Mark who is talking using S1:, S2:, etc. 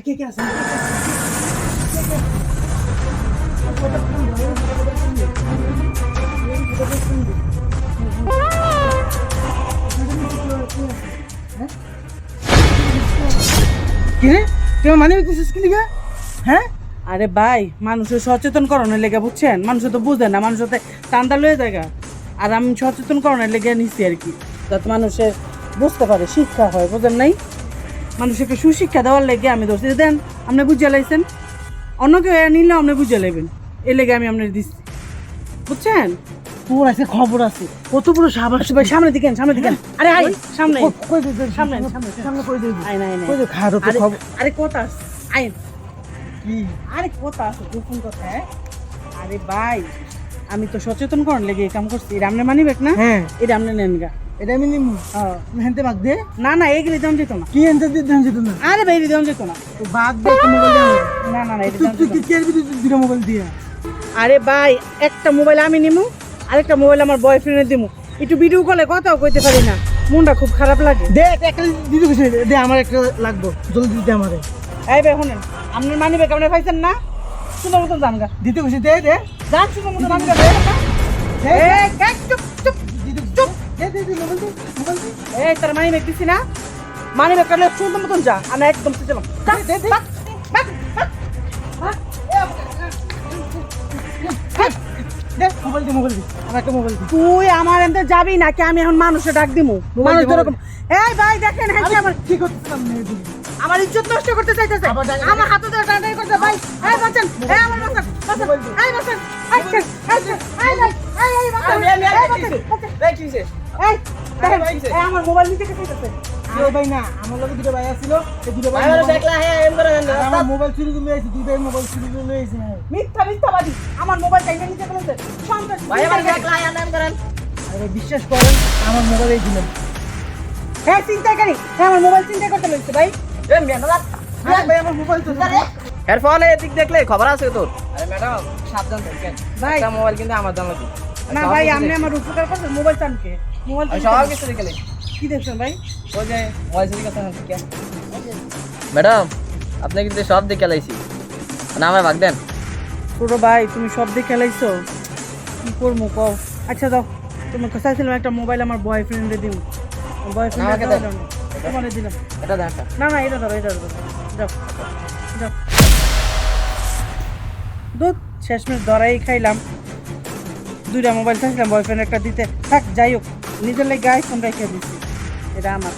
S1: কে কে আছে কিরে তুই মানে দিছিস কি লিগা হ্যাঁ?
S2: আরে ভাই মানুষের সচেতন করণের লেগে বুঝছেন, মানুষ তো বুঝে না, মানুষ তো টান্দা লয়ে জায়গা। আর আমি সচেতন করণের লেগে নিচ্ছি আর কি, যাতে মানুষের বুঝতে পারে, শিক্ষা হয়, বুঝেন নাই? মানুষকে সুশিক্ষা দেওয়ার লেগে আমি ধরছি। দেন আপনি বুঝে লাইছেন, অন্য কেউ নিলে আপনি বুঝে লাইবেন, এর লেগে আমি আপনার দিচ্ছি, বুঝছেন?
S1: তোর আছে খবর আছে কত বড় সাবাস
S2: ভাই সামনে দিকেন, সামনে দিকেন। আরে আরে সামনে
S1: কই দে
S2: সামনে
S1: সামনে সামনে কই দে
S2: আয় না আয় না।
S1: কই দে খারো তো
S2: আরে
S1: খবর
S2: আরে কথা আছে, আয়।
S1: কি
S2: আরে কথা আছে, গোপন কথা। হ্যাঁ আরে ভাই আমি তো সচেতন করার লেগে এই কাম করছি। এটা আপনি মানিবেক না?
S1: হ্যাঁ
S2: এটা আপনি নেন গা।
S1: এটা আমি নিমু হেনতে বাদ দে
S2: না না এগুলি দাম যেত না।
S1: কি হেনতে দিতাম যেত না
S2: আরে ভাই এগুলি দাম যেত না।
S1: তো বাদ দে মোবাইল দে
S2: না না না এটা
S1: তুই
S2: দাম
S1: তুই
S2: যেত
S1: কি
S2: না।
S1: করবি তুই দুটো মোবাইল দিয়া
S2: আরে ভাই একটা মোবাইল আমি নিমু, আরেকটা মোবাইল আমার বয়ফ্রেন্ডে দিমু। একটু ভিডিও কলে কথাও কইতে পারি না, মনটা খুব খারাপ লাগে।
S1: দে একটা দিতে কইছে দে আমার একটা লাগবো জলদি দিতে আমারে
S2: এই ভাই শুনেন, আপনার মানিবেক আপনি পাইছেন না? সুন্দর মতন যান গা,
S1: দিতে কইছে দে দে
S2: যান সুন্দর মতন যান গা। এই চুপ চুপ
S1: দিতে চুপ দে দে দে মোবাইল দে
S2: এই তার মানিবেক দিছি না, মানিবেক কালে সুন্দর মতন যা, আমি একদম দিলাম।
S1: দে দে দে মোবাইল দে আমার একটা মোবাইল দে
S2: তুই আমার এনতে যাবি নাকি আমি এখন মানুষে ডাক দিমু? মানুষ
S1: দিব।
S2: এরকম এই ভাই দেখেন হ্যাঁ আমার
S1: কি করতেছিলাম
S2: আমার ইজ্জত নষ্ট করতে চাইতেছে,
S1: আবার ডাক-
S2: আমার হাতে ধরে টানাটানি করতে। ভাই এই বাঁচান, এই আমার বাঁচান, বাঁচান, এই বাঁচান, এই এই এই ভাই এই বাঁচান, এই বাঁচান, এই দেখেন, এই আমার মোবাইল নিতে চাইতেছে।
S1: কেউ ভাই না আমার লগে দুটো ভাই আছিল এই দুটো ভাই আমার মোবাইল চুরি করে লইছে দুই ভাই মোবাইল চুরি করে লইছে
S2: মিথ্যা মিথ্যাবাদী, আমার মোবাইল চাইতে নিতে বলেছে। সন্ত্রাস
S1: আরে বিশ্বাস করেন আমার মোবাইল এই দিলেন
S2: হ্যাঁ চিন্তাকারী, হ্যাঁ আমার মোবাইল চিন্তা করতে লইছে ভাই।
S1: ভাই আমার মোবাইল তো
S3: এর ফলে এদিক দেখলে খবর আছে তোর। আরে ম্যাডাম সাবধান থাকেন,
S2: ভাই
S3: একটা মোবাইল কিন্তু আমার দাম লাগবে
S2: না ভাই আপনি আমার উপকার করছেন, মোবাইল চানকে মোবাইল
S3: আমি
S2: চান
S3: সব
S2: কে?
S3: কিছু দেখে লাই।
S2: কি দেখছেন ভাই?
S3: ওই যে মোবাইল চুরি করতে না ঠিক ম্যাডাম আপনি কিন্তু সব দেখে লাইছি না আমার ভাগ দেন।
S2: ছোট ভাই তুমি সব দিয়ে খেলাইছো, কি করবো কও? আচ্ছা দাও, তুমি চাইছিলাম একটা মোবাইল আমার বয়ফ্রেন্ডে দিও,
S3: আমাকে দাও।
S2: বয়ফ্রেন্ড তোমার দিলাম।
S3: এটা দেখা
S2: না না এটা ধরো, এটা ধরো, যাও যাও। দুধ শেষমেশ ধরাই খাইলাম, দুইটা মোবাইল চাইছিলাম বয়ফ্রেন্ড একটা দিতে, থাক যাই হোক, নিজের লেগে আইফোন রেখে দিচ্ছি, এটা আমার।